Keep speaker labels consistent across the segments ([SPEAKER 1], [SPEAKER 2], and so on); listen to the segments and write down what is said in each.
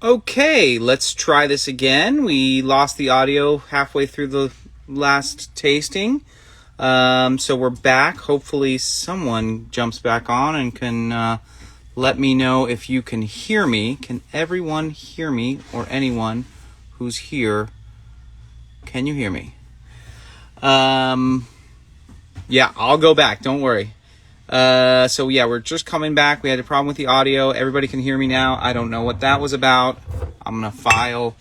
[SPEAKER 1] Okay, let's try this again. We lost the audio halfway through the last tasting. So we're back. Hopefully someone jumps back on and can let me know if you can hear me. Can everyone hear me, or anyone who's here? Can you hear me? Yeah, I'll go back. Don't worry. So yeah, we're just coming back. We had a problem with the audio. Everybody can hear me now. I don't know what that was about. I'm gonna file,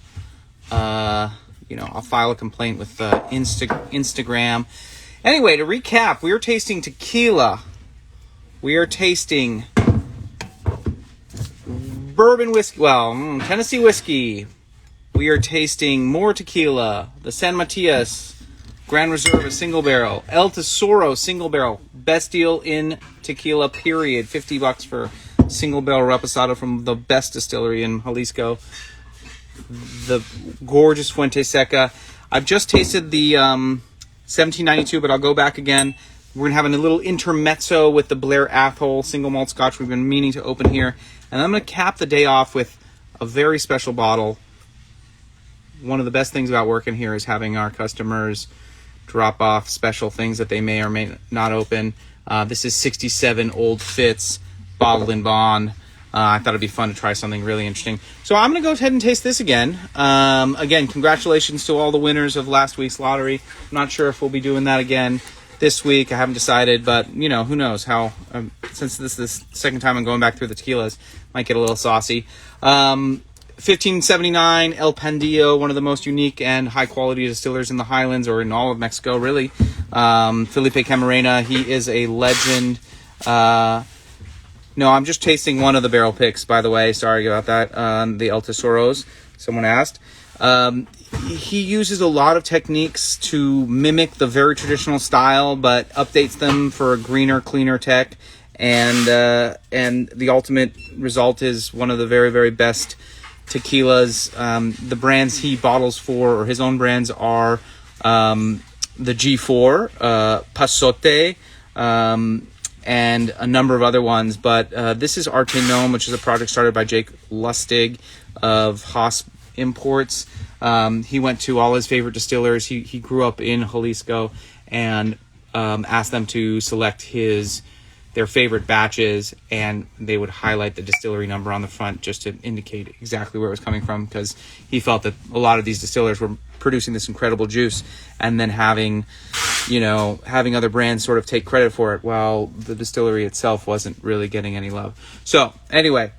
[SPEAKER 1] I'll file a complaint with Instagram. Anyway, to recap, we are tasting tequila. We are tasting bourbon whiskey. Well, Tennessee whiskey. We are tasting more tequila. The San Matias Grand Reserve, a single barrel. El Tesoro, single barrel. Best deal in tequila, period. $50 for single barrel reposado from the best distillery in Jalisco. The gorgeous Fuente Seca. I've just tasted the 1792, but I'll go back again. We're going to have a little intermezzo with the Blair Athol single malt Scotch we've been meaning to open here. And I'm going to cap the day off with a very special bottle. One of the best things about working here is having our customers drop off special things that they may or may not open. This is 67 Old Fitz, bottled in bond. I thought it'd be fun to try something really interesting. So I'm going to go ahead and taste this again. Again, congratulations to all the winners of last week's lottery. I'm not sure if we'll be doing that again this week. I haven't decided, but, who knows how, since this is the second time I'm going back through the tequilas, might get a little saucy. 1579 El Pandillo, one of the most unique and high-quality distillers in the Highlands, or in all of Mexico, really. Felipe Camarena, he is a legend. No, I'm just tasting one of the barrel picks, by the way. Sorry about that. The El Tisoros, someone asked. He uses a lot of techniques to mimic the very traditional style, but updates them for a greener, cleaner tech. And the ultimate result is one of the very, very best tequilas. The brands he bottles for, or his own brands, are the G4, Pasote, and a number of other ones. But this is Artem, which is a project started by Jake Lustig of Haas Imports. He went to all his favorite distillers. He grew up in Jalisco and asked them to select their favorite batches, and they would highlight the distillery number on the front just to indicate exactly where it was coming from, because he felt that a lot of these distillers were producing this incredible juice and then having other brands sort of take credit for it while the distillery itself wasn't really getting any love. So anyway,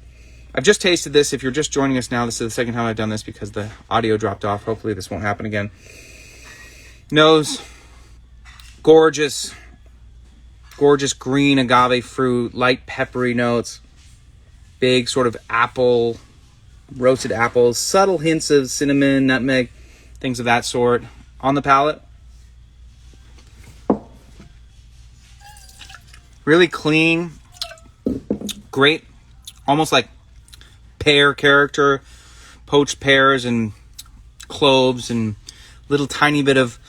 [SPEAKER 1] I've just tasted this. If you're just joining us now, this is the second time I've done this because the audio dropped off. Hopefully this won't happen again. Nose, gorgeous green agave fruit, light peppery notes, big sort of apple, roasted apples, subtle hints of cinnamon, nutmeg, things of that sort. On the palate, really clean, great, almost like pear character, poached pears and cloves and little tiny bit of,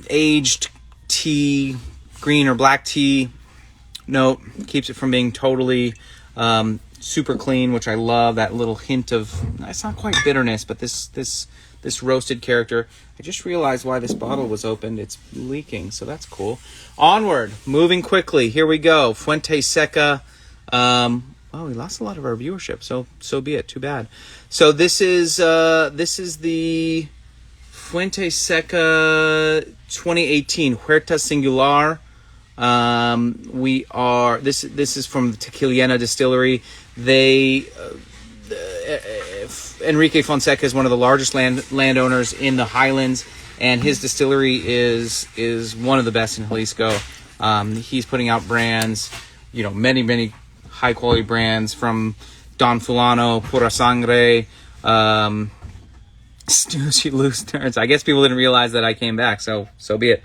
[SPEAKER 1] aged tea, green or black tea note. Keeps it from being totally super clean, which I love. That little hint of, it's not quite bitterness, but this roasted character. I just realized why this bottle was opened. It's leaking, so that's cool. Onward, moving quickly. Here we go. Fuente Seca. We lost a lot of our viewership, so be it. Too bad. So this is the Fuente Seca 2018 Huerta Singular. This is from the Tequiliana distillery. Enrique Fonseca is one of the largest landowners in the Highlands, and his distillery is one of the best in Jalisco. He's putting out brands, many high quality brands, from Don Fulano, Pura Sangre, Snoozy Loose Turns. I guess people didn't realize that I came back, so be it.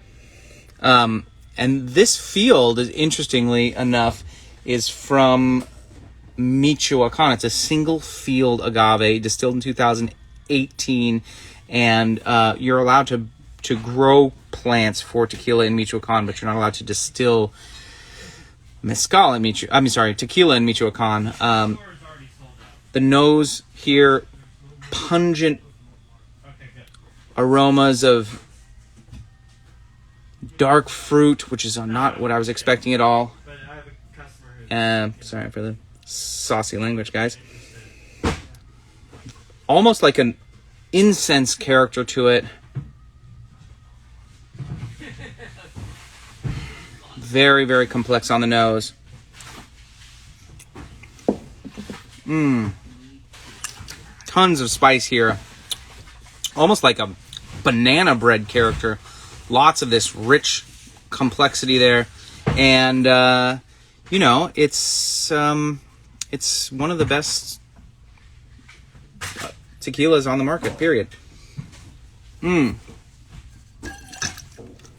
[SPEAKER 1] And this field, interestingly enough, is from Michoacan. It's a single field agave distilled in 2018, and you're allowed to grow plants for tequila in Michoacan, but you're not allowed to distill tequila in Michoacan. The The nose here, pungent aromas of dark fruit, which is not what I was expecting at all. Sorry for the saucy language, guys. Almost like an incense character to it. Very, very complex on the nose. Tons of spice here. Almost like a banana bread character. Lots of this rich complexity there. And, you know, it's one of the best tequilas on the market, period.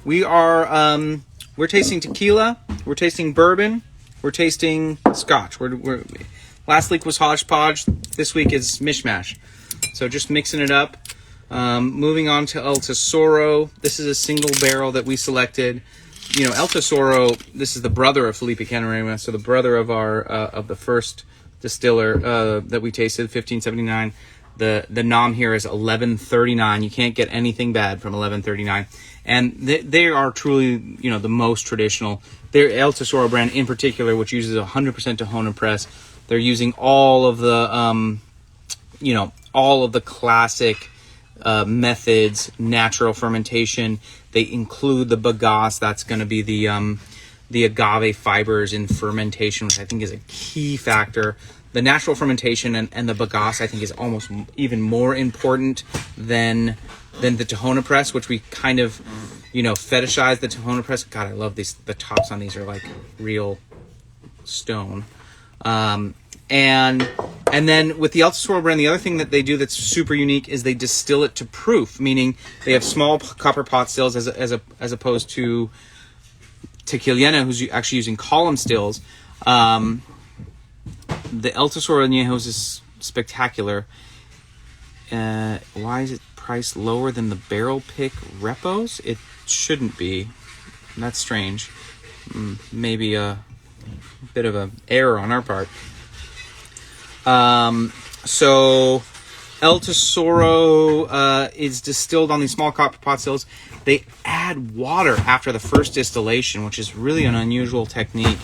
[SPEAKER 1] We're tasting tequila, we're tasting bourbon, we're tasting Scotch. Last week was hodgepodge, this week is mishmash. So just mixing it up. Moving on to El Tesoro. This is a single barrel that we selected. You know, El Tesoro, this is the brother of Felipe Camarena, so the brother of our of the first distiller that we tasted, 1579. The nom here is 1139. You can't get anything bad from 1139. And they are truly, you know, the most traditional. Their El Tesoro brand in particular, which uses 100% Tahona press. They're using all of the, you know, all of the classic methods, natural fermentation. They include the bagasse. That's going to be the agave fibers in fermentation, which I think is a key factor. The natural fermentation and the bagasse, I think, is almost even more important than the Tahona press, which we kind of, you know, fetishize the Tahona press. God, I love these. The tops on these are like real stone. And then with the El Tesoro brand, the other thing that they do that's super unique is they distill it to proof, meaning they have small copper pot stills as opposed to Tequiliana, who's actually using column stills. The El Tesoro Añejos is spectacular. Why is it priced lower than the barrel pick repos? It shouldn't be. That's strange. Maybe a bit of an error on our part. So El Tesoro is distilled on these small copper pot stills. They add water after the first distillation, which is really an unusual technique.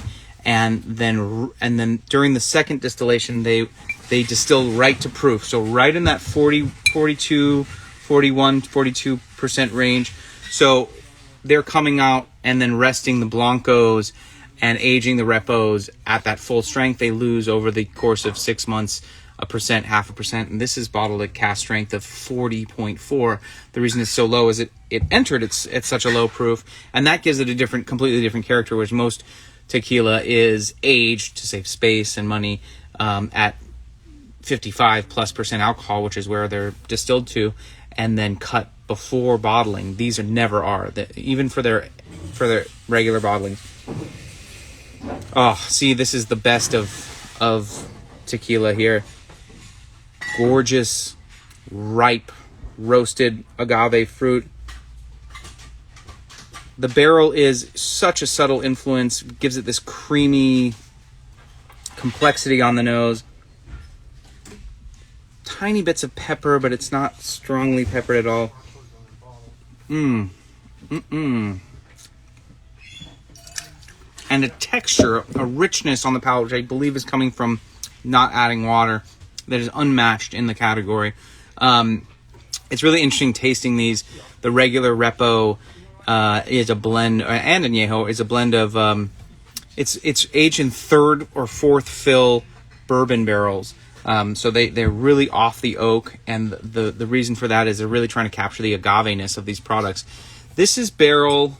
[SPEAKER 1] And then during the second distillation, they distill right to proof. So right in that 42% range. So they're coming out and then resting the Blancos and aging the Repos at that full strength. They lose over the course of 6 months 1%, 0.5%. And this is bottled at cast strength of 40.4. The reason it's so low is it entered at such a low proof. And that gives it a completely different character, which most tequila is aged to save space and money at 55+% alcohol, which is where they're distilled to, and then cut before bottling. These never are, even for their regular bottling. Oh, see, this is the best of tequila here. Gorgeous, ripe, roasted agave fruit. The barrel is such a subtle influence, gives it this creamy complexity on the nose. Tiny bits of pepper, but it's not strongly peppered at all. And a texture, a richness on the palate, which I believe is coming from not adding water, that is unmatched in the category. It's really interesting tasting these. The regular Repo is a blend, and Añejo is a blend of, it's aged in third or fourth fill bourbon barrels. So they're really off the oak, and the reason for that is they're really trying to capture the agaveness of these products. This is barrel,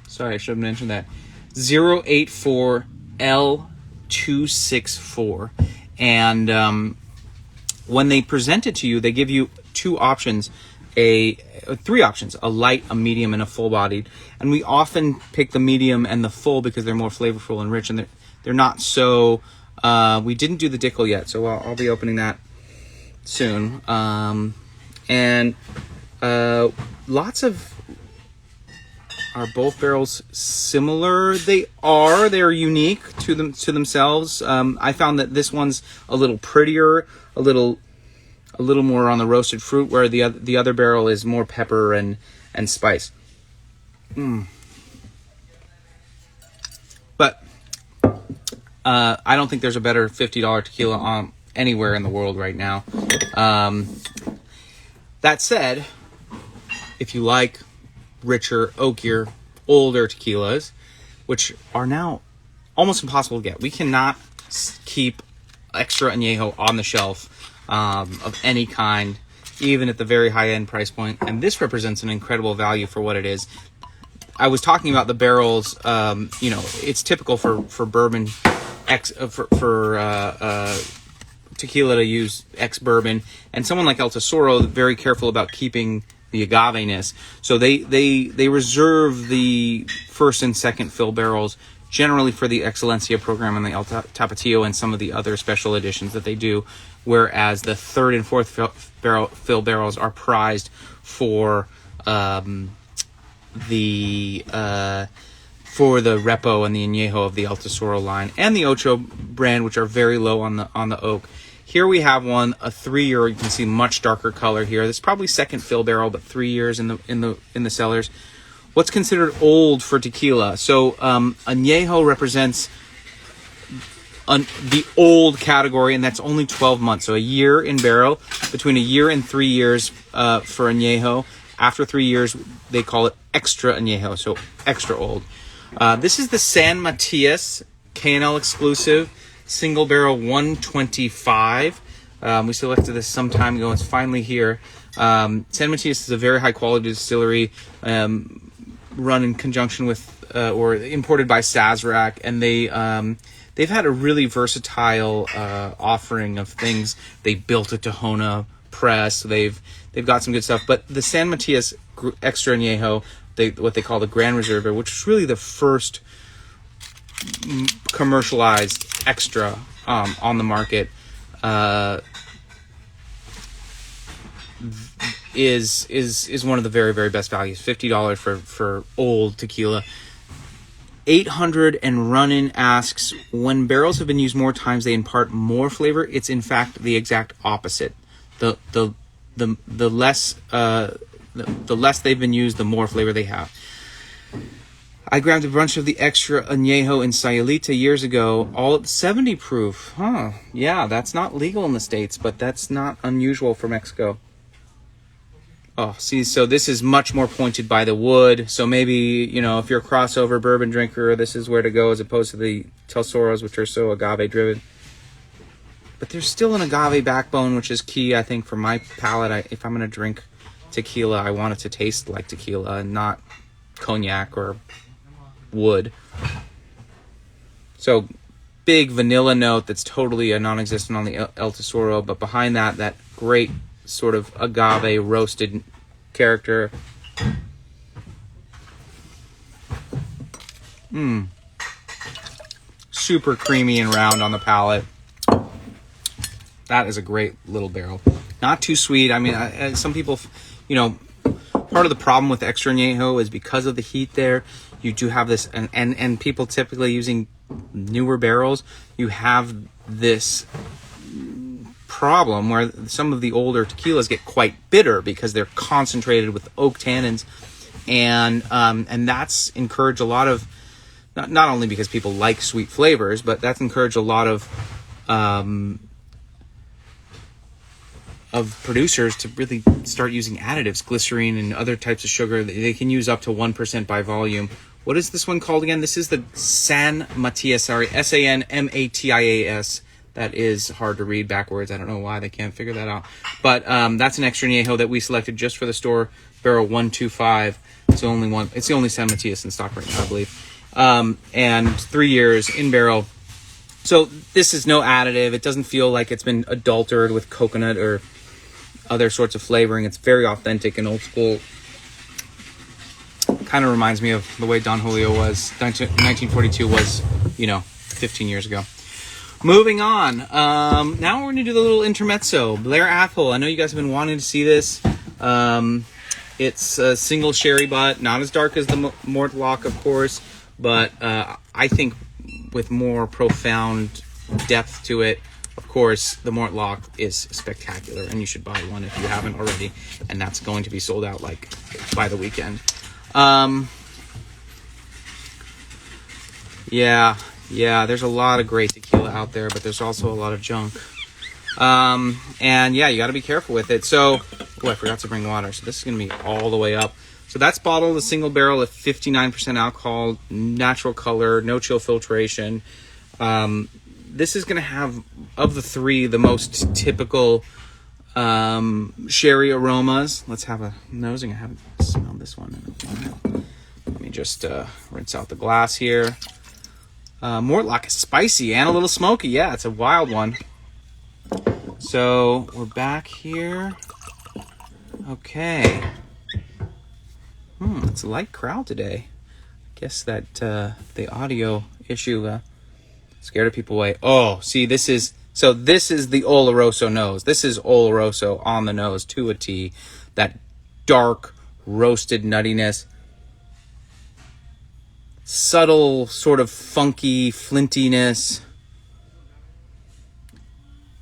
[SPEAKER 1] sorry, I should have mentioned that, 084L264. And when they present it to you, they give you three options, a light, a medium, and a full-bodied. And we often pick the medium and the full because they're more flavorful and rich, and they're not so... we didn't do the Dickle yet, so I'll be opening that soon. And lots of Are both barrels similar? They are. They're unique to themselves. I found that this one's a little prettier, a little more on the roasted fruit, where the other barrel is more pepper and spice. But I don't think there's a better $50 tequila anywhere in the world right now. That said, if you like richer, oakier, older tequilas, which are now almost impossible to get. We cannot keep extra añejo on the shelf of any kind, even at the very high-end price point. And this represents an incredible value for what it is. I was talking about the barrels. It's typical for bourbon, tequila to use ex-bourbon. And someone like El Tesoro, very careful about keeping the agave-ness. So they reserve the first and second fill barrels generally for the Excelencia program and the El Tapatio and some of the other special editions that they do, whereas the third and fourth fill barrels are prized for the Repo and the Añejo of the El Tesoro line and the Ocho brand, which are very low on the oak. Here we have one, a 3-year. You can see much darker color here. This is probably second fill barrel, but 3 years in the cellars. What's considered old for tequila? So añejo represents the old category, and that's only 12 months. So a year in barrel, between a year and 3 years for añejo. After 3 years, they call it extra añejo, so extra old. This is the San Matias K&L exclusive. Single barrel 125. We selected this some time ago. It's finally here. San Matias is a very high quality distillery, run in conjunction with or imported by Sazerac, and they've had a really versatile offering of things. They built a Tahona press. So they've got some good stuff. But the San Matias Extra Añejo, what they call the Grand Reserva, which is really the first commercialized extra on the market, is one of the very, very best values. $50 for old tequila. 800 and Runnin asks, when barrels have been used more times, they impart more flavor. It's in fact the exact opposite. The less they've been used, the more flavor they have. I grabbed a bunch of the extra añejo in Sayulita years ago, all at 70 proof. Huh. Yeah, that's not legal in the States, but that's not unusual for Mexico. Oh, see, so this is much more pointed by the wood. So maybe, if you're a crossover bourbon drinker, this is where to go as opposed to the Tisoros, which are so agave-driven. But there's still an agave backbone, which is key, I think, for my palate. If I'm going to drink tequila, I want it to taste like tequila and not cognac or wood. So big vanilla note that's totally a non-existent on the El Tesoro, but behind that great sort of agave roasted character. Super creamy and round on the palate. That is a great little barrel. Not too sweet. I mean, some people, part of the problem with extra añejo is because of the heat there. You do have this, and people typically using newer barrels, you have this problem where some of the older tequilas get quite bitter because they're concentrated with oak tannins, and that's encouraged a lot of, not only because people like sweet flavors, but that's encouraged a lot of producers to really start using additives, glycerine and other types of sugar. They can use up to 1% by volume. What is this one called again? This is the San Matias, Sanmatias. That is hard to read backwards. I don't know why they can't figure that out. But that's an extra añejo that we selected just for the store, barrel 125. It's the only one. It's the only San Matias in stock right now, I believe. And 3 years in barrel. So this is no additive. It doesn't feel like it's been adulterated with coconut or other sorts of flavoring. It's very authentic and old school. Kind of reminds me of the way Don Julio was, 1942 was, 15 years ago. Moving on. Now we're going to do the little intermezzo. Blair Athol. I know you guys have been wanting to see this. It's a single sherry butt, not as dark as the Mortlock, of course, but I think with more profound depth to it. Of course, the Mortlock is spectacular, and you should buy one if you haven't already, and that's going to be sold out like by the weekend. Yeah, there's a lot of great tequila out there, but there's also a lot of junk. And yeah, you got to be careful with it. So, I forgot to bring water. So this is going to be all the way up. So that's bottled, a single barrel at 59% alcohol, natural color, no chill filtration. This is going to have, of the three, the most typical sherry aromas. Let's have a nosing. I haven't smelled this one in a while. Let me just rinse out the glass here. Mortlock is spicy and a little smoky. Yeah, it's a wild one. So we're back here. Okay. It's a light crowd today. I guess that the audio issue scared people away. Oh, see, this is the Oloroso nose. This is Oloroso on the nose to a T. That dark, roasted nuttiness. Subtle, sort of funky flintiness.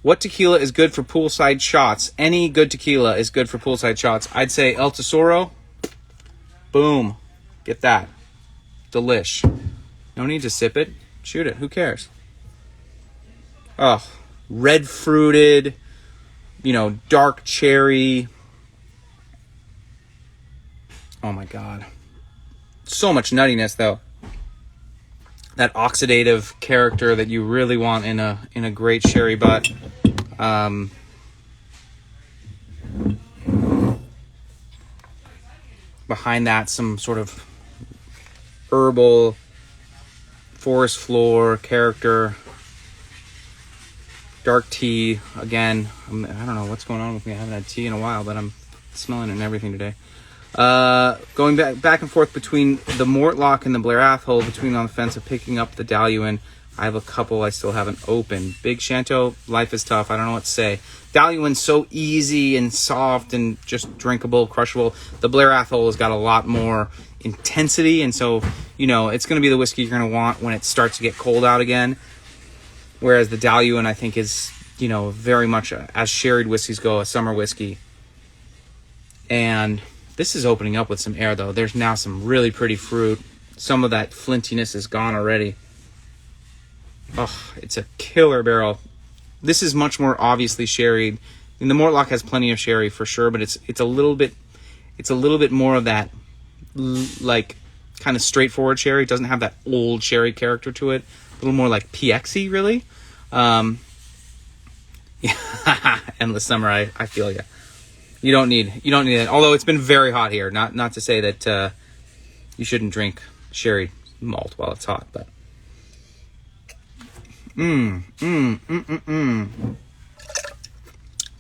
[SPEAKER 1] What tequila is good for poolside shots? Any good tequila is good for poolside shots. I'd say El Tesoro. Boom. Get that. Delish. No need to sip it. Shoot it. Who cares? Oh, red fruited, dark cherry. Oh my God. So much nuttiness though. That oxidative character that you really want in a great sherry butt. Behind that, some sort of herbal forest floor character. Dark tea. Again, I don't know what's going on with me. I haven't had tea in a while, but I'm smelling it and everything today. Going back and forth between the Mortlock and the Blair Athol, between on the fence of picking up the Daluin. I have a couple I still haven't opened. Big Shanto, life is tough. I don't know what to say. Daluin's so easy and soft and just drinkable, crushable. The Blair Athol has got a lot more intensity, and so, it's going to be the whiskey you're going to want when it starts to get cold out again. Whereas the Daluin, I think, is, very much, as sherried whiskeys go, a summer whiskey. And this is opening up with some air, though. There's now some really pretty fruit. Some of that flintiness is gone already. Oh, it's a killer barrel. This is much more obviously sherried. And the Mortlock has plenty of sherry for sure, but it's a little bit more of that like kind of straightforward sherry. It doesn't have that old sherry character to it. A little more like PXy, really. Endless summer. I feel you. You don't need that. Although it's been very hot here. Not to say that you shouldn't drink sherry malt while it's hot, but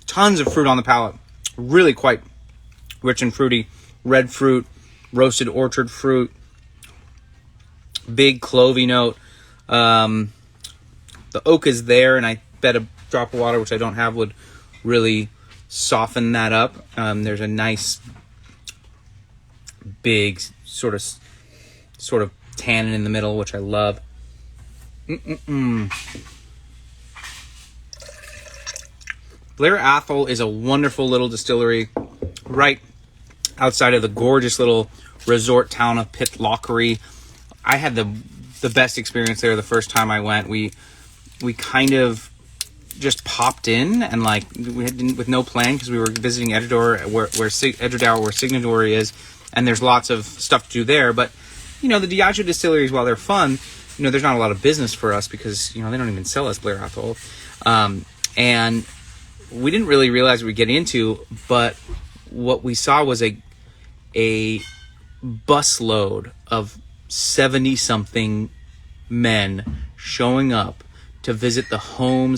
[SPEAKER 1] tons of fruit on the palate. Really quite rich and fruity. Red fruit, roasted orchard fruit, big clovey note. The oak is there, and I bet a drop of water, which I don't have, would really soften that up. There's a nice big sort of tannin in the middle, which I love. Blair Athol is a wonderful little distillery right outside of the gorgeous little resort town of Pitlochry. I had the best experience there the first time I went. We kind of just popped in, and we had with no plan, because we were visiting Edradour, where Signatory is, and there's lots of stuff to do there. But the Diageo distilleries, while they're fun, there's not a lot of business for us, because they don't even sell us Blair Athol, and we didn't really realize what we'd get into. But what we saw was a busload of 70-something men showing up to visit the home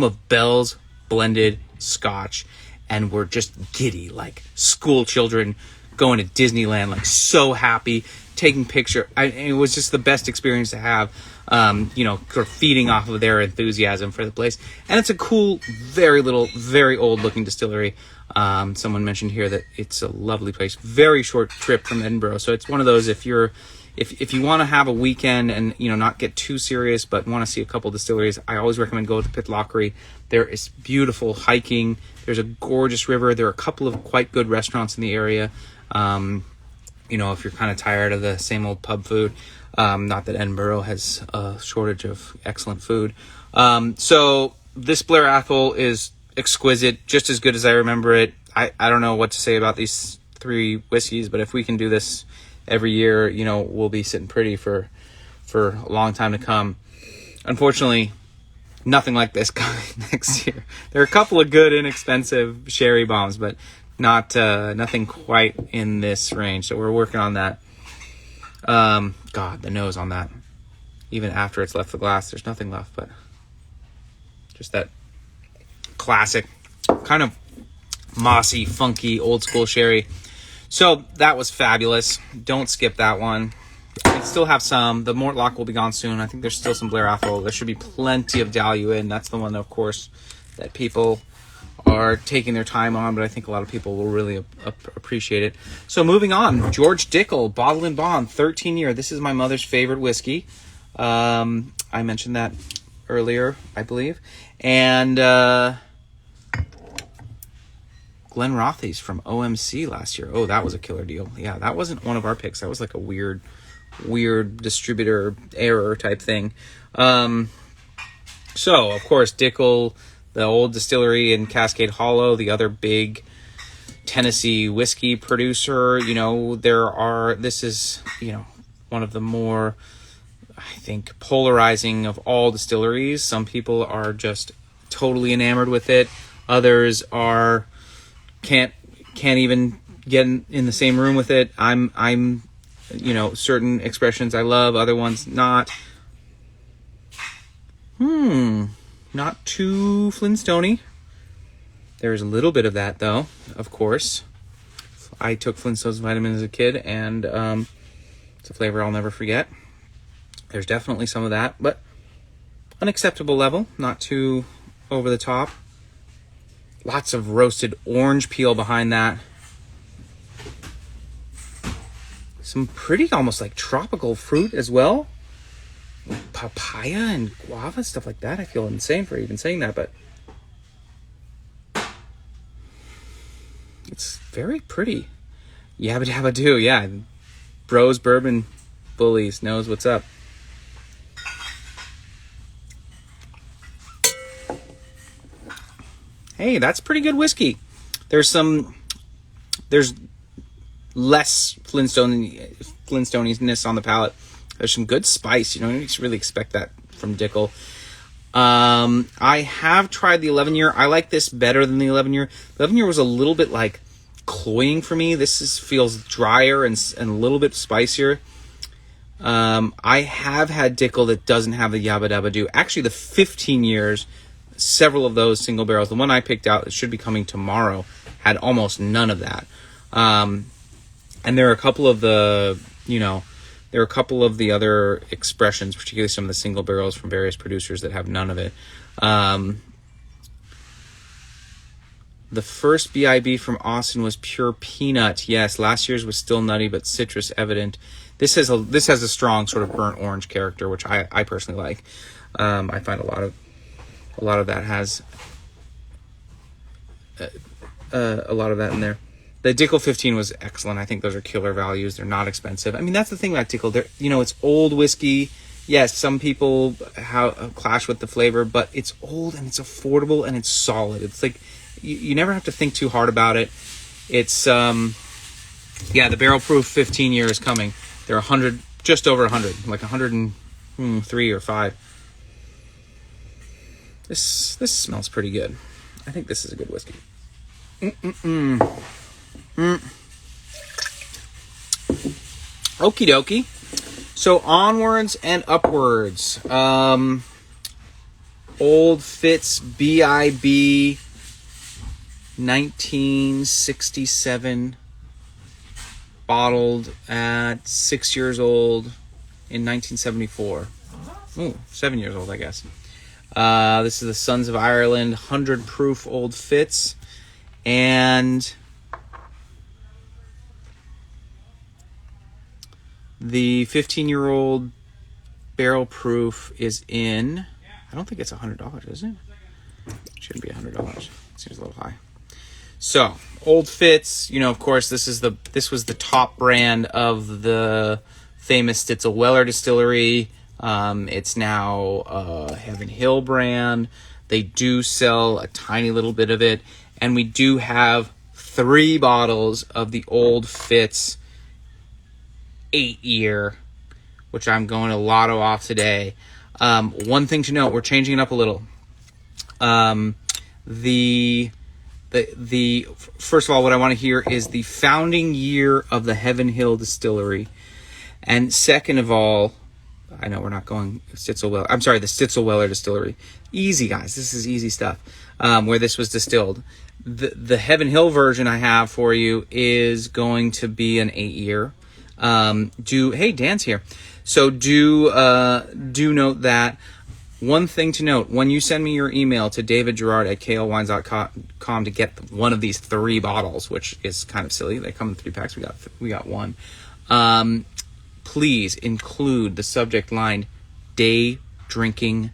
[SPEAKER 1] of Bell's Blended Scotch, and we're just giddy, like school children going to Disneyland, like so happy, taking it was just the best experience to have, sort of feeding off of their enthusiasm for the place. And it's a cool, very old looking distillery. Someone mentioned here that it's a lovely place, very short trip from Edinburgh. So it's one of those, if you want to have a weekend and, not get too serious, but want to see a couple distilleries, I always recommend go to Pitlochry. There is beautiful hiking. There's a gorgeous river. There are a couple of quite good restaurants in the area. If you're kind of tired of the same old pub food, not that Edinburgh has a shortage of excellent food. So this Blair Athol is exquisite, just as good as I remember it. I don't know what to say about these 3 whiskeys, but if we can do this every year, we'll be sitting pretty for a long time to come. Unfortunately, nothing like this coming next year. There are a couple of good, inexpensive sherry bombs, but nothing quite in this range. So we're working on that. God, the nose on that. Even after it's left the glass, there's nothing left, but just that classic, kind of mossy, funky, old school sherry. So that was fabulous. Don't skip that one. We still have some. The Mortlock will be gone soon. I think there's still some Blair Athol. There should be plenty of Dalue in. That's the one, of course, that people are taking their time on, but I think a lot of people will really appreciate it. So moving on, George Dickle, Bottle and Bond, 13 year. This is my mother's favorite whiskey. I mentioned that earlier, I believe. And Glenrothes from OMC last year. Oh, that was a killer deal. Yeah, that wasn't one of our picks. That was like a weird distributor error type thing. So, of course, Dickle, the old distillery in Cascade Hollow, the other big Tennessee whiskey producer. This is, one of the more, I think, polarizing of all distilleries. Some people are just totally enamored with it. Others can't even get in the same room with it. I'm certain expressions I love, other ones not. Not too Flintstone-y. There's a little bit of that, though, of course. I took Flintstone's vitamins as a kid, and it's a flavor I'll never forget. There's definitely some of that, but an acceptable level, not too over the top. Lots of roasted orange peel behind that. Some pretty almost like tropical fruit as well. Papaya and guava, stuff like that. I feel insane for even saying that, but it's very pretty. Yabba dabba do, yeah. Bros, bourbon, bullies, knows what's up. Hey, that's pretty good whiskey. There's less Flintstoniness on the palate. There's some good spice. You really expect that from Dickle. I have tried the 11-year. I like this better than the 11-year. The 11-year was a little bit like cloying for me. This feels drier and a little bit spicier. I have had Dickle that doesn't have the Yabba Dabba Doo. Actually, the 15 years, several of those single barrels. The one I picked out that should be coming tomorrow had almost none of that. And there are a couple of the, there are a couple of the other expressions, particularly some of the single barrels from various producers that have none of it. The first BIB from Austin was pure peanut. Yes, last year's was still nutty, but citrus evident. This has a strong sort of burnt orange character, which I personally like. I find a lot of that has a lot of that in there. The Dickle 15 was excellent. I think those are killer values. They're not expensive. I mean, that's the thing about Dickle. It's old whiskey. Yes, some people clash with the flavor, but it's old and it's affordable and it's solid. It's like you never have to think too hard about it. It's the barrel proof 15 year is coming. They're 100, just over 100, like 103 or 5. This smells pretty good. I think this is a good whiskey. Okie dokie. So onwards and upwards. Old Fitz BIB 1967 bottled at 6 years old in 1974. Ooh, 7 years old, I guess. This is the Sons of Ireland 100 proof Old Fitz. And the 15-year-old barrel proof is in, I don't think it's $100, is it? It shouldn't be $100. Seems a little high. So, Old Fitz, you know, of course, this was the top brand of the famous Stitzel Weller distillery. It's now a Heaven Hill brand. They do sell a tiny little bit of it. And we do have 3 bottles of the Old Fitz 8-year, which I'm going to lotto off today. One thing to note, we're changing it up a little. The first of all, what I want to hear is the founding year of the Heaven Hill distillery. And second of all, I know we're not going Stitzel Weller. I'm sorry, the Stitzel Weller distillery. Easy, guys. This is easy stuff. Where this was distilled. The Heaven Hill version I have for you is going to be an 8-year. Hey, Dan's here. So do note that. One thing to note, when you send me your email to davidgerard@klwines.com to get one of these 3 bottles, which is kind of silly. They come in 3 packs. We got one. Please include the subject line Day Drinking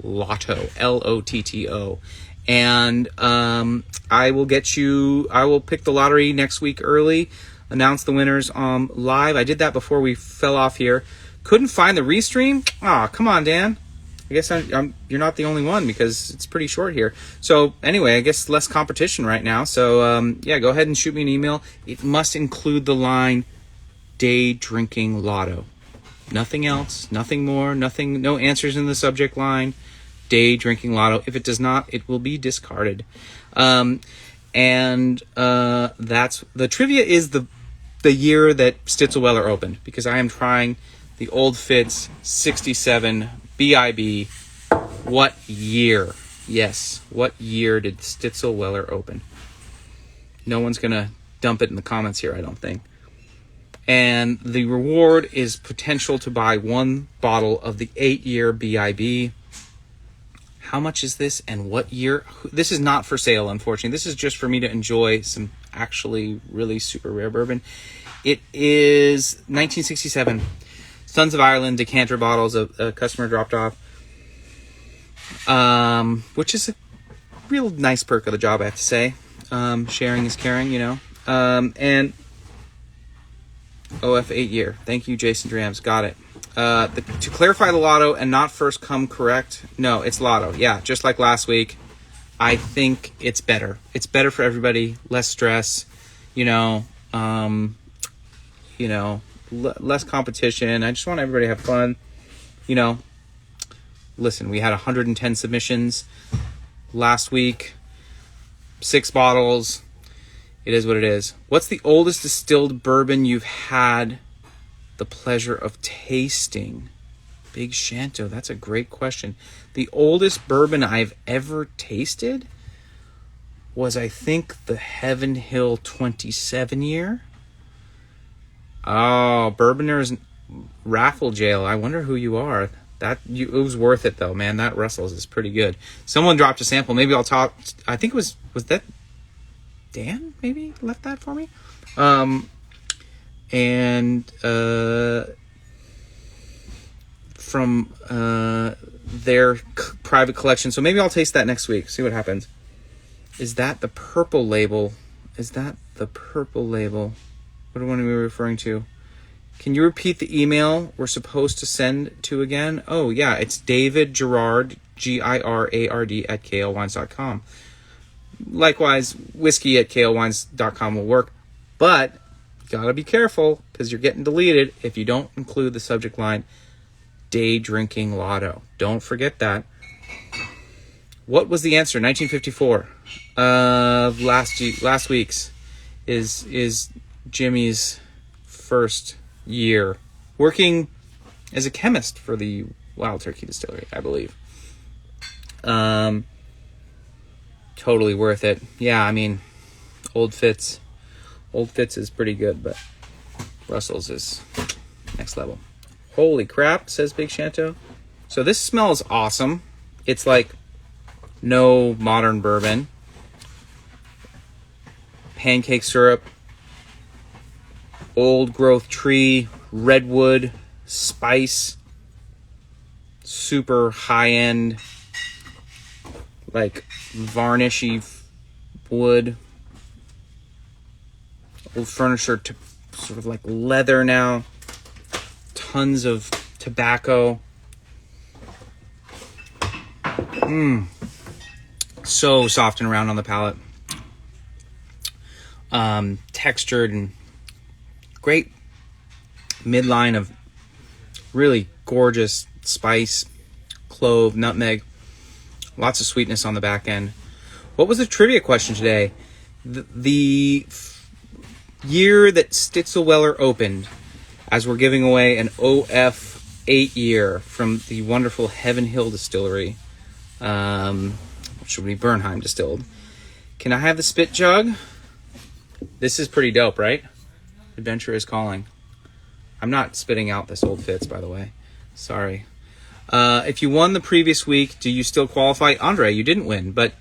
[SPEAKER 1] Lotto, Lotto. And I will pick the lottery next week early, announce the winners live. I did that before we fell off here. Couldn't find the restream. Aw, come on, Dan. I guess you're not the only one because it's pretty short here. So anyway, I guess less competition right now. So yeah, go ahead and shoot me an email. It must include the line Day Drinking Lotto. Nothing else, nothing more, no answers in the subject line. Day Drinking Lotto. If it does not, it will be discarded. That's the trivia is the year that Stitzel Weller opened, because I am trying the Old Fitz 67 BIB. What year? Yes, what year did Stitzel Weller open? No one's going to dump it in the comments here, I don't think. And the reward is potential to buy 1 bottle of the 8-year BIB. How much is this and what year? This is not for sale, unfortunately. This is just for me to enjoy some actually really super rare bourbon. It is 1967. Sons of Ireland decanter bottles a customer dropped off. Which is a real nice perk of the job, I have to say. Sharing is caring, you know. And OF 8-year. Thank you, Jason Drams. Got it. To clarify the lotto and not first come correct. No, it's lotto. Yeah, just like last week. I think it's better. It's better for everybody. Less stress. Less competition. I just want everybody to have fun. Listen, we had 110 submissions last week. 6 bottles. It is what it is. What's the oldest distilled bourbon you've had the pleasure of tasting? Big Shanto, that's a great question. The oldest bourbon I've ever tasted was, I think, the Heaven Hill 27-year. Oh, Bourboners Raffle Jail. I wonder who you are. It was worth it, though, man. That Russell's is pretty good. Someone dropped a sample. Maybe I'll talk. I think was that Dan? Maybe left that for me. From their private collection. So maybe I'll taste that next week. See what happens. Is that the purple label? What are we referring to? Can you repeat the email we're supposed to send to again? Oh, yeah. It's David Gerard, Girard, @klwines.com. Likewise, whiskey@klwines.com will work. But you gotta be careful, because you're getting deleted if you don't include the subject line Day Drinking Lotto. Don't forget that. What was the answer? 1954. Last week's is Jimmy's first year working as a chemist for the Wild Turkey Distillery, I believe. Totally worth it. Yeah, I mean, Old Fitz is pretty good, but Russell's is next level. Holy crap, says Big Shanto. So this smells awesome. It's like no modern bourbon. Pancake syrup, old growth tree, redwood, spice, super high end, like varnishy wood, old furniture to sort of like leather now, tons of tobacco. So soft and round on the palate. Textured and great midline of really gorgeous spice, clove, nutmeg, lots of sweetness on the back end. What was the trivia question today? The year that Stitzelweller opened, as we're giving away an OF 8 year from the wonderful Heaven Hill Distillery, which will be Bernheim distilled. Can I have the spit jug? This is pretty dope, right? Adventure is calling. I'm not spitting out this old Fitz, by the way. Sorry. If you won the previous week, do you still qualify? Andre, you didn't win, but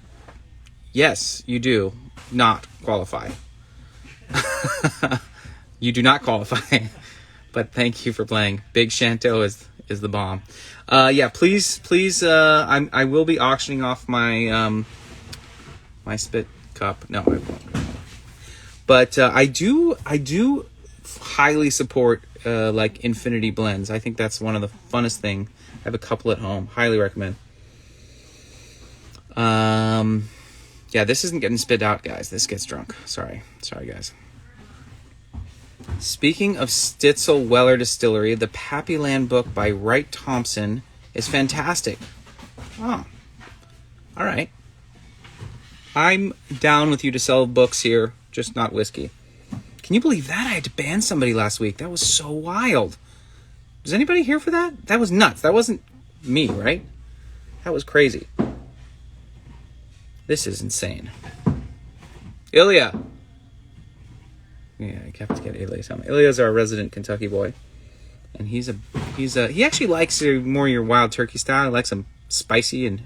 [SPEAKER 1] yes, you do not qualify. You do not qualify. But thank you for playing. Big Shanto is the bomb. Yeah, please, I will be auctioning off my my spit cup. No, I won't. But I do highly support like infinity blends. I think that's one of the funnest thing. I have a couple at home. Highly recommend. Yeah, this isn't getting spit out, guys. This gets drunk. Sorry, guys. Speaking of Stitzelweller Distillery, the Pappyland book by Wright Thompson is fantastic. Oh, all right. I'm down with you to sell books here, just not whiskey. Can you believe that? I had to ban somebody last week. That was so wild. Was anybody here for that? That was nuts. That wasn't me, right? That was crazy. This is insane. Ilya. Yeah, I have to get Ilya something. Ilya's our resident Kentucky boy. And he actually likes more your wild turkey style. He likes them spicy and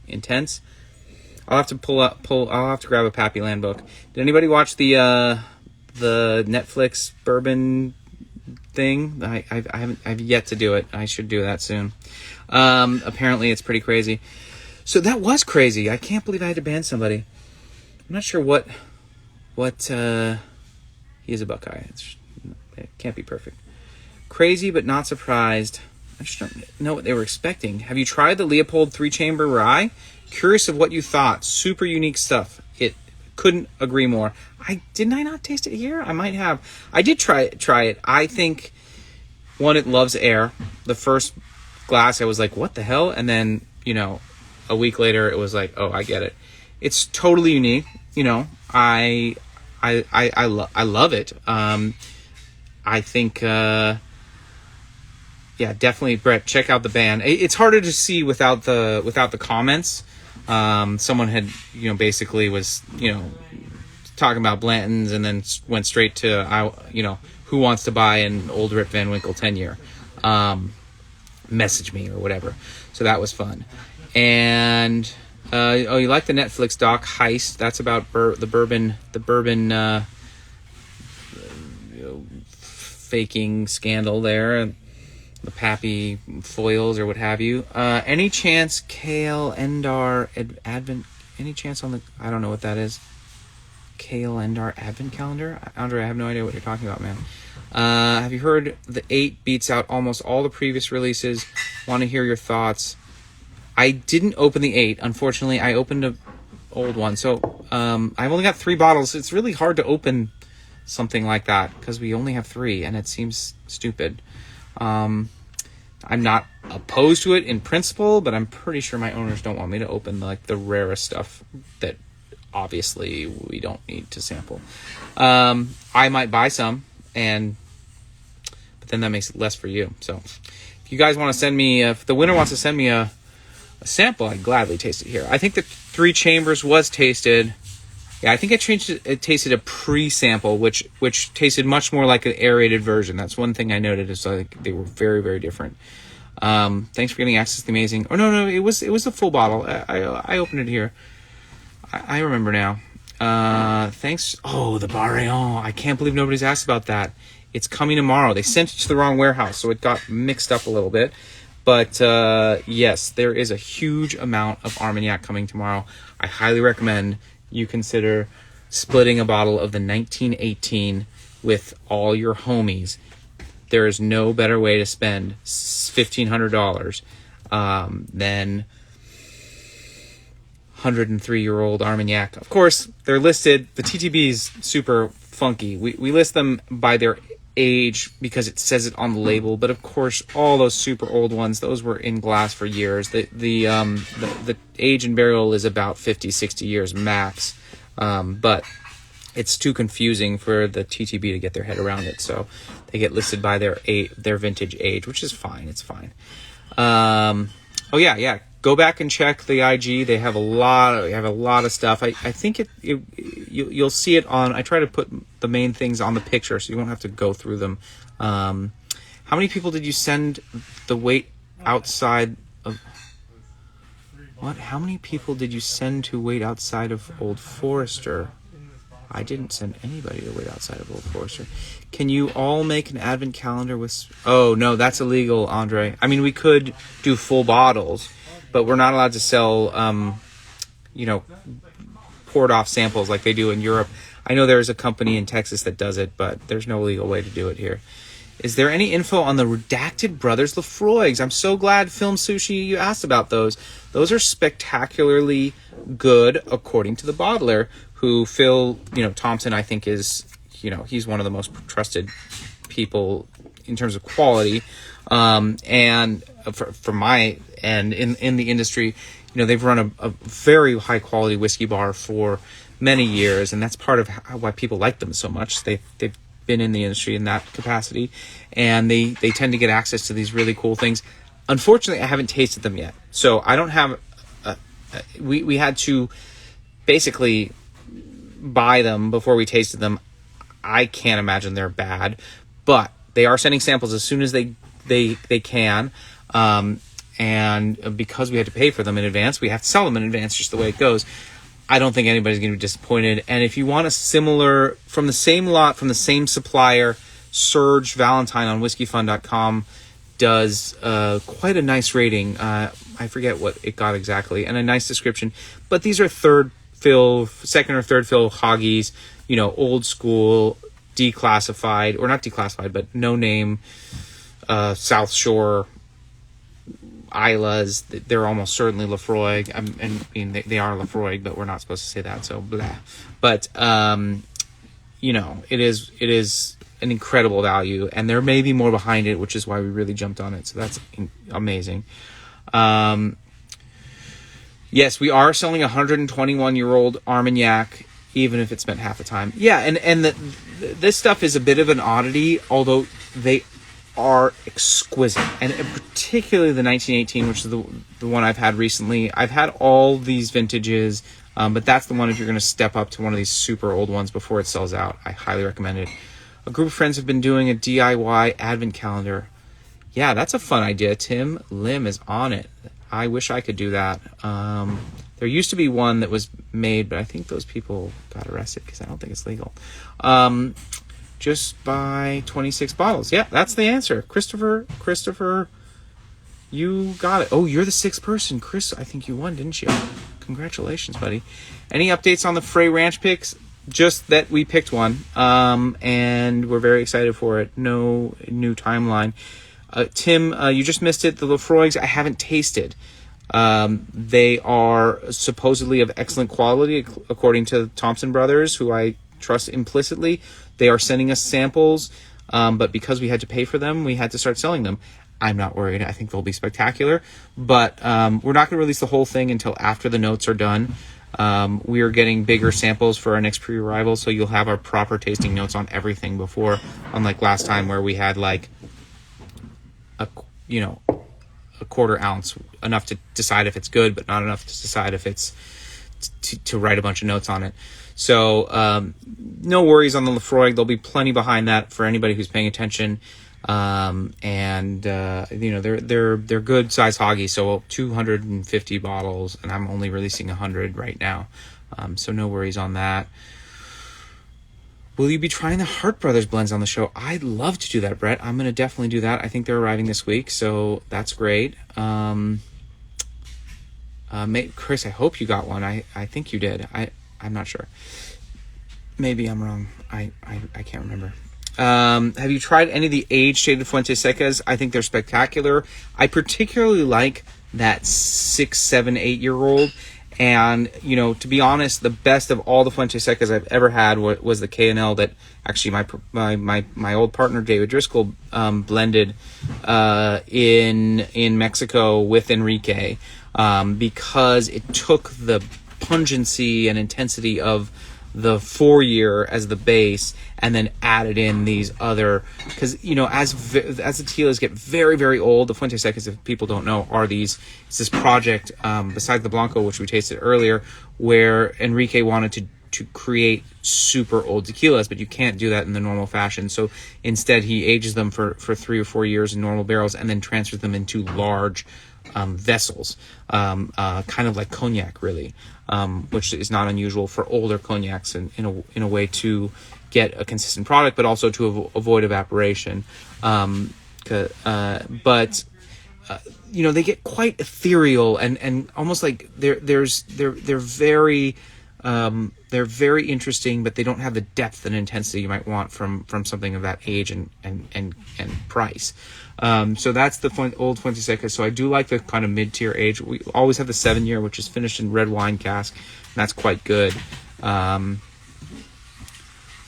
[SPEAKER 1] intense. I'll have to I'll have to grab a Pappyland book. Did anybody watch the Netflix bourbon thing? I've yet to do it. I should do that soon. Apparently it's pretty crazy. So that was crazy. I can't believe I had to ban somebody. I'm not sure what he is a Buckeye. It can't be perfect. Crazy but not surprised. I just don't know what they were expecting. Have you tried the Leopold 3-chamber rye? Curious of what you thought. Super unique stuff. It couldn't agree more. Didn't I not taste it here? I might have. I did try it. I think one, it loves air. The first glass I was like, what the hell? And then, a week later it was like, oh, I get it. It's totally unique. I love it. I think yeah, definitely, Brett, check out the band. It's harder to see without the comments. Someone had, basically was, talking about Blanton's and then went straight to, who wants to buy an old Rip Van Winkle 10-year? Message me or whatever. So that was fun. And, you like the Netflix doc Heist? That's about the bourbon faking scandal there. The Pappy foils or what have you. Any chance Kale Endar Advent? Any chance on the? I don't know what that is. Kale Endar Advent calendar. Andre, I have no idea what you're talking about, man. Have you heard the 8 beats out almost all the previous releases? Want to hear your thoughts. I didn't open the 8. Unfortunately, I opened an old one. So I've only got 3 bottles. It's really hard to open something like that because we only have 3, and it seems stupid. I'm not opposed to it in principle, but I'm pretty sure my owners don't want me to open the rarest stuff that obviously we don't need to sample. I might buy some, but then that makes it less for you. So if you guys want to send me, if the winner wants to send me a sample, I'd gladly taste it here. I think that 3 Chambers was tasted Yeah, I think it tasted a pre-sample, which tasted much more like an aerated version. That's one thing I noted, is like they were very, very different. Thanks for getting access to the amazing. Oh no, it was a full bottle. I opened it here. I remember now. Thanks. Oh, the Barreillon. I can't believe nobody's asked about that. It's coming tomorrow. They sent it to the wrong warehouse, so it got mixed up a little bit. But yes, there is a huge amount of Armagnac coming tomorrow. I highly recommend you consider splitting a bottle of the 1918 with all your homies. There is no better way to spend $1,500 than 103-year-old Armagnac. Of course, they're listed. The TTB's super funky. We list them by their age because it says it on the label, but of course all those super old ones, those were in glass for years. The age and barrel is about 50-60 years max, but it's too confusing for the TTB to get their head around it, so they get listed by their vintage age, which is fine. It's fine. Oh yeah, go back and check the IG. They have a lot of stuff. I think you'll see it on. I try to put the main things on the picture so you won't have to go through them. How many people did you send the wait outside of? What? How many people did you send to wait outside of Old Forester? I didn't send anybody to wait outside of Old Forester. Can you all make an advent calendar with... Oh, no, that's illegal, Andre. I mean, we could do full bottles, but we're not allowed to sell, poured off samples like they do in Europe. I know there's a company in Texas that does it, but there's no legal way to do it here. Is there any info on the Redacted Brothers Laphroaigs? I'm so glad, Film Sushi, you asked about those. Those are spectacularly good, according to the bottler, who Phil, Thompson, I think is, he's one of the most trusted people in terms of quality. And from my end in the industry, they've run a very high quality whiskey bar for many years, and that's part of why people like them so much. They've been in the industry in that capacity, and they tend to get access to these really cool things. Unfortunately, I haven't tasted them yet, so I don't have. We had to basically buy them before we tasted them. I can't imagine they're bad, but they are sending samples as soon as they can. And because we had to pay for them in advance, we have to sell them in advance, just the way it goes. I don't think anybody's going to be disappointed. And if you want a similar, from the same lot, from the same supplier, Serge Valentine on whiskeyfun.com does quite a nice rating. I forget what it got exactly, and a nice description. But these are second or third fill hoggies, old school, declassified, or not declassified, but no name, South Shore Islas. They're almost certainly Laphroaig. They are Laphroaig, but we're not supposed to say that, so blah. But it is an incredible value, and there may be more behind it, which is why we really jumped on it. So that's amazing. Yes, we are selling a 121-year-old Armagnac, even if it spent half the time. Yeah, and this stuff is a bit of an oddity, although they are exquisite, and particularly the 1918, which is the one I've had recently. I've had all these vintages, but that's the one if you're going to step up to one of these super old ones before it sells out. I highly recommend it. A group of friends have been doing a DIY advent calendar. Yeah, that's a fun idea. Tim Lim is on it. I wish I could do that. There used to be one that was made, but I think those people got arrested because I don't think it's legal. Just buy 26 bottles. Yeah, that's the answer. Christopher, you got it. Oh, you're the sixth person. Chris, I think you won, didn't you? Congratulations, buddy. Any updates on the Frey Ranch picks? Just that we picked one, and we're very excited for it. No new timeline. Tim, you just missed it. The Laphroaigs, I haven't tasted. They are supposedly of excellent quality, according to Thompson Brothers, who I trust implicitly. They are sending us samples, but because we had to pay for them, we had to start selling them. I'm not worried. I think they'll be spectacular, but we're not going to release the whole thing until after the notes are done. We are getting bigger samples for our next pre-arrival, so you'll have our proper tasting notes on everything before, unlike last time where we had like a quarter ounce, enough to decide if it's good, but not enough to decide if it's to write a bunch of notes on it. So no worries on the Laphroaig. There'll be plenty behind that for anybody who's paying attention. And they're good size hoggies. So 250 bottles, and I'm only releasing 100 right now. So no worries on that. Will you be trying the Hart Brothers blends on the show? I'd love to do that, Brett. I'm going to definitely do that. I think they're arriving this week, so that's great. Chris, I hope you got one. I think you did. I'm not sure. Maybe I'm wrong. I can't remember. Have you tried any of the age-shaded Fuente Secas? I think they're spectacular. I particularly like that 6, 7, 8-year-old. And, to be honest, the best of all the Fuente Secas I've ever had was the K&L that actually my old partner David Driscoll blended in Mexico with Enrique, because it took the pungency and intensity of the 4-year as the base and then added in these other, because as the tequilas get very, very old, the Fuente Secas, if people don't know, it's this project besides the Blanco, which we tasted earlier, where Enrique wanted to create super old tequilas, but you can't do that in the normal fashion. So instead he ages them for 3 or 4 years in normal barrels and then transfers them into large vessels, kind of like cognac, really, which is not unusual for older cognacs in a way to get a consistent product, but also to avoid evaporation. But they get quite ethereal and almost like they're very interesting, but they don't have the depth and intensity you might want from something of that age and price. So that's the old Fuente Seca. So I do like the kind of mid-tier age. We always have the 7-year, which is finished in red wine cask, and that's quite good.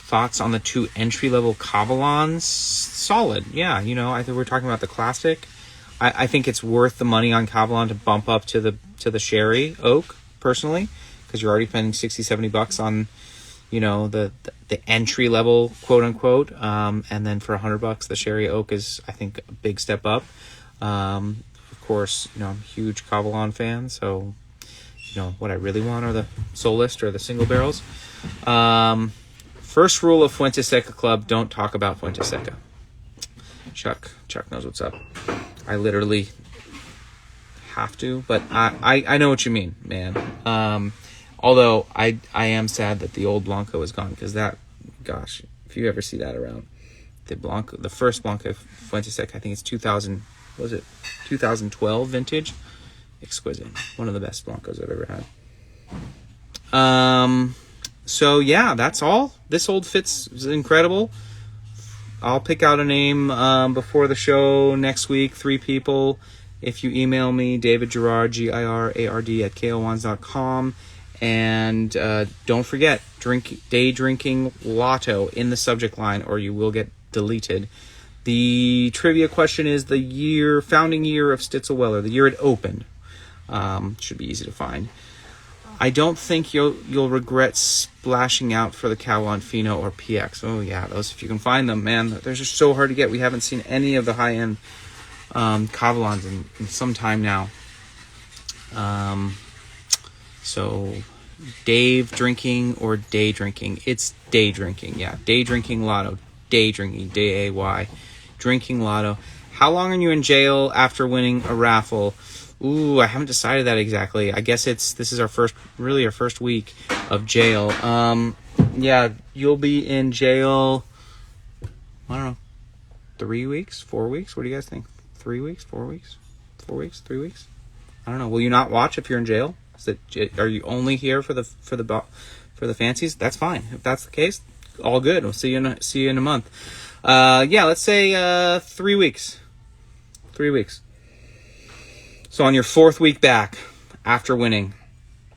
[SPEAKER 1] Thoughts on the 2 entry-level Cavallons? Solid. Yeah, I think we're talking about the classic. I think it's worth the money on Cavallon to bump up to the sherry oak, personally, because you're already spending $60-$70 on the entry level, quote unquote, and then for $100 the sherry oak is, I think, a big step up. Of course, I'm a huge Cavallon fan, so what I really want are the Solist or the single barrels. First rule of Fuente Seca Club: don't talk about Fuente Seca. Chuck knows what's up. I literally have to, but I know what you mean, man. Although I am sad that the old Blanco is gone, because that, gosh, if you ever see that around, the first Blanco Fuente Seca, I think it's 2012 vintage, exquisite, one of the best Blancos I've ever had. So yeah, that's all. This Old Fitz is incredible. I'll pick out a name before the show next week. 3 people. If you email me, David Girard, GIRARD at KLWines.com. And don't forget, day drinking Lotto in the subject line, or you will get deleted. The trivia question is the founding year of Stitzelweller, the year it opened. Should be easy to find. I don't think you'll regret splashing out for the Cavallon Fino or PX. Oh yeah, those, if you can find them, man, they're just so hard to get. We haven't seen any of the high-end Cavallons in some time now. So Dave drinking or day drinking? It's day drinking, yeah. Day drinking Lotto. Day drinking, day drinking Lotto. How long are you in jail after winning a raffle? Ooh, I haven't decided that exactly. I guess this is our first week of jail. Yeah, you'll be in jail, I don't know, 3 weeks, 4 weeks? What do you guys think? 3 weeks, 4 weeks, 4 weeks, 3 weeks? I don't know. Will you not watch if you're in jail? Are you only here for the fancies? That's fine. If that's the case, all good. We'll see you in a month. Yeah, let's say 3 weeks. 3 weeks. So on your 4th week back after winning,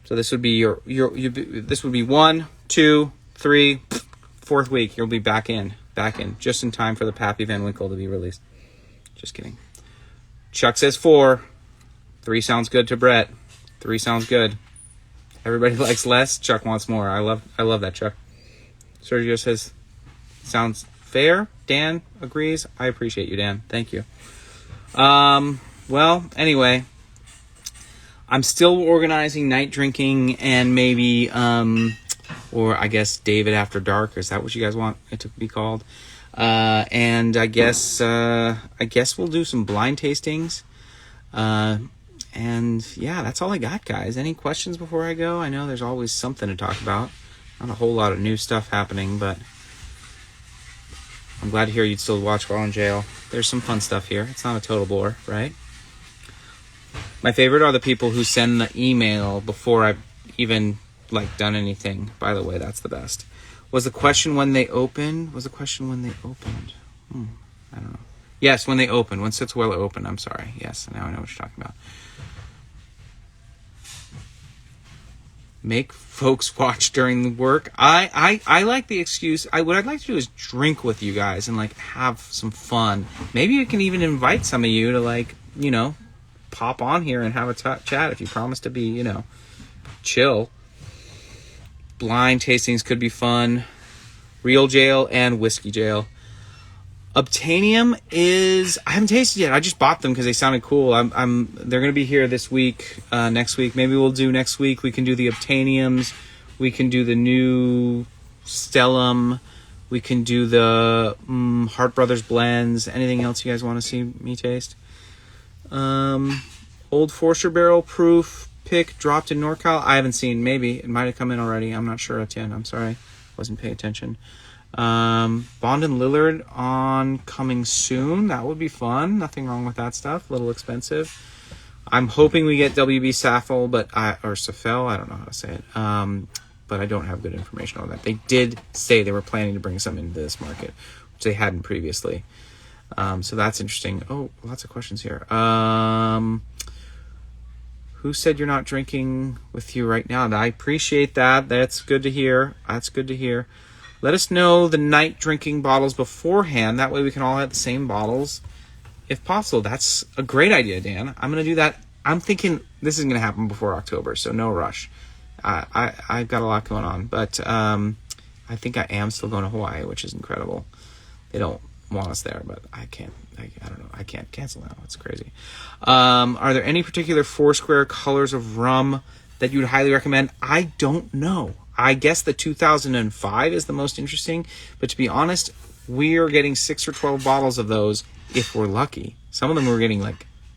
[SPEAKER 1] so this would be this would be 1, 2, 3, 4th week. You'll be back in, just in time for the Pappy Van Winkle to be released. Just kidding. Chuck says 4. 3 sounds good to Brett. 3 sounds good. Everybody likes less. Chuck wants more. I love that, Chuck. Sergio says, sounds fair. Dan agrees. I appreciate you, Dan. Thank you. Well, anyway, I'm still organizing night drinking and maybe, or I guess David After Dark. Is that what you guys want it to be called? And I guess we'll do some blind tastings. And yeah, that's all I got, guys. Any questions before I go? I know there's always something to talk about. Not a whole lot of new stuff happening, but I'm glad to hear you'd still watch while in jail. There's some fun stuff here. It's not a total bore, right? My favorite are the people who send the email before I've even done anything. By the way, that's the best. Was the question when they opened? I don't know. Yes, when they open. When Sitwell open. I'm sorry. Yes, now I know what you're talking about. Make folks watch during the work. I like the excuse. What I'd like to do is drink with you guys and have some fun. Maybe I can even invite some of you to pop on here and have a chat if you promise to be chill. Blind tastings could be fun. Real jail and whiskey jail. Obtainium is, I haven't tasted yet. I just bought them because they sounded cool. They're going to be here this week, next week. Maybe we'll do next week. We can do the Obtainiums. We can do the new Stellum. We can do the Hart Brothers blends. Anything else you guys want to see me taste? Old Forster Barrel Proof pick dropped in NorCal. I haven't seen. Maybe it might have come in already. I'm not sure, Etienne. I'm sorry. Wasn't paying attention. Bond and Lillard on coming soon. That would be fun. Nothing wrong with that stuff. A little expensive. I'm hoping we get WB Saffel, or Safel. I don't know how to say it. But I don't have good information on that. They did say they were planning to bring some into this market, which they hadn't previously. So that's interesting. Oh, lots of questions here. Who said you're not drinking with you right now? I appreciate that. That's good to hear. Let us know the night drinking bottles beforehand. That way we can all have the same bottles if possible. That's a great idea, Dan. I'm going to do that. I'm thinking this is going to happen before October, so no rush. I've got a lot going on, but I think I am still going to Hawaii, which is incredible. They don't want us there, but I can't. I don't know. I can't cancel now. It's crazy. Are there any particular Foursquare colors of rum that you would highly recommend? I don't know. I guess the 2005 is the most interesting, but to be honest, we are getting 6 or 12 bottles of those if we're lucky. Some of them we're getting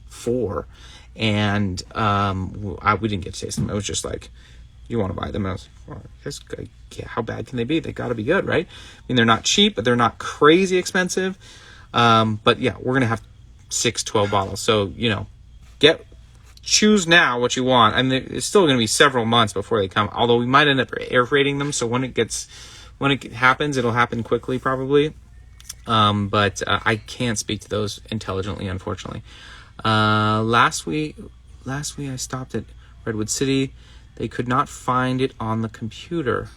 [SPEAKER 1] 4, and we didn't get to taste them. It was just you want to buy them? I was yeah, how bad can they be? They got to be good, right? I mean, they're not cheap, but they're not crazy expensive. But yeah, we're gonna have 6, 12 bottles. So choose now what you want. I mean, it's still going to be several months before they come, although we might end up air freighting them. So when it happens, it'll happen quickly probably. But I can't speak to those intelligently, unfortunately. Last week I stopped at Redwood City. They could not find it on the computer.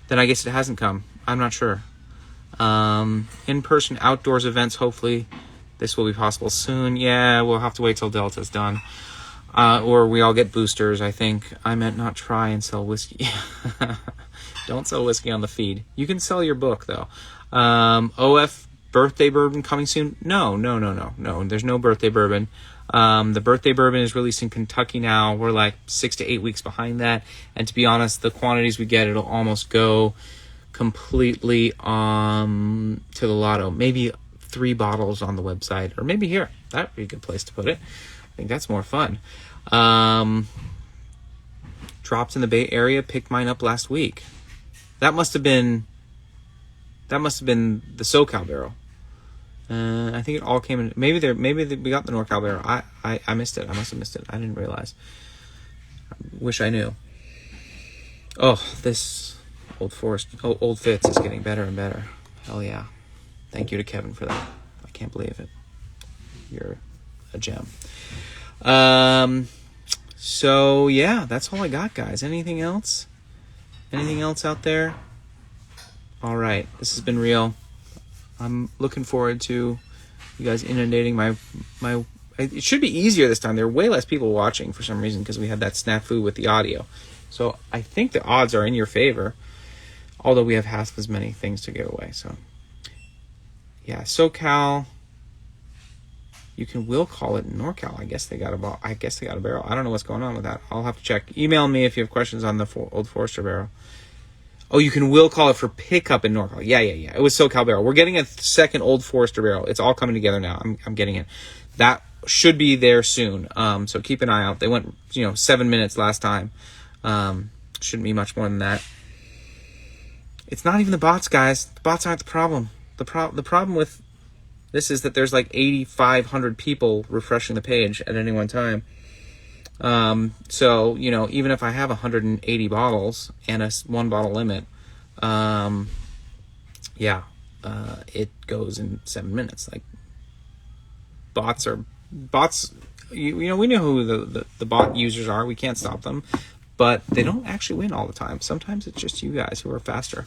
[SPEAKER 1] Then I guess it hasn't come. I'm not sure. In-person outdoors events, hopefully this will be possible soon. Yeah, we'll have to wait till Delta's done. Or we all get boosters, I think. I meant not try and sell whiskey. Don't sell whiskey on the feed. You can sell your book, though. OF birthday bourbon coming soon? No. There's no birthday bourbon. The birthday bourbon is released in Kentucky now. We're 6 to 8 weeks behind that. And to be honest, the quantities we get, it'll almost go completely to the lotto. Maybe 3 bottles on the website, or maybe here. That would be a good place to put it. I think that's more fun. Dropped in the Bay Area, picked mine up last week. That must have been the SoCal barrel. I think it all came in. Maybe we got the NorCal barrel. I missed it. I must have missed it. I didn't realize. I wish I knew. Oh, this Old Fitz is getting better and better. Hell yeah. Thank you to Kevin for that. I can't believe it. You're a gem. So yeah, that's all I got, guys. Anything else out there? All right, this has been real. I'm looking forward to you guys inundating my it should be easier this time. There are way less people watching for some reason because we had that snafu with the audio. So I think the odds are in your favor, although we have half as many things to give away. So yeah, SoCal. You can will call it NorCal. I guess they got a barrel. I don't know what's going on with that. I'll have to check. Email me if you have questions on the Old Forester barrel. Oh, you can will call it for pickup in NorCal. Yeah. It was SoCal barrel. We're getting a second Old Forester barrel. It's all coming together now. I'm getting it. That should be there soon. So keep an eye out. They went 7 minutes last time. Shouldn't be much more than that. It's not even the bots, guys. The bots aren't the problem. The problem with this is that there's like 8,500 people refreshing the page at any one time. So, even if I have 180 bottles and a 1 bottle limit, it goes in 7 minutes. Like, bots, we know who the bot users are. We can't stop them, but they don't actually win all the time. Sometimes it's just you guys who are faster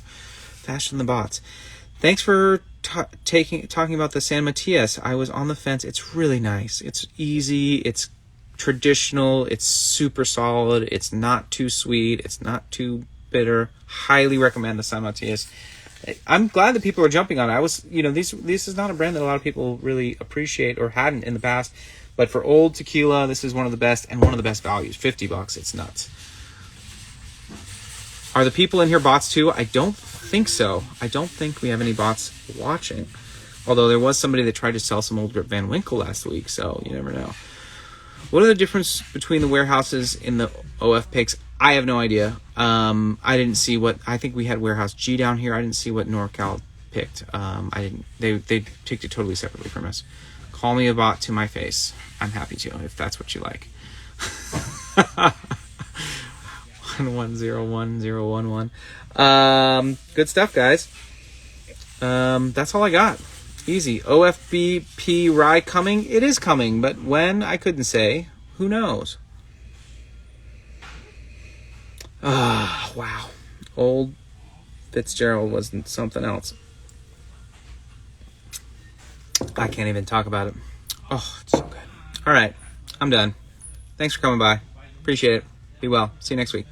[SPEAKER 1] than the bots. Thanks for talking about the San Matias. I was on the fence. It's really nice. It's easy. It's traditional. It's super solid. It's not too sweet. It's not too bitter. Highly recommend the San Matias. I'm glad that people are jumping on it. This is not a brand that a lot of people really appreciate or hadn't in the past, but for old tequila, this is one of the best and one of the best values. $50. It's nuts. Are the people in here bots too? I don't think so. I don't think we have any bots watching. Although there was somebody that tried to sell some old Grip Van Winkle last week, so you never know. What are the difference between the warehouses in the OF picks? I have no idea. I didn't see I think we had Warehouse G down here. I didn't see what NorCal picked. They picked it totally separately from us. Call me a bot to my face. I'm happy to, if that's what you like. 11011011. Good stuff, guys. That's all I got. Easy. OFBP rye coming? It is coming, but when? I couldn't say. Who knows? Wow. Old Fitzgerald was something else. I can't even talk about it. Oh, it's so good. All right. I'm done. Thanks for coming by. Appreciate it. Be well. See you next week.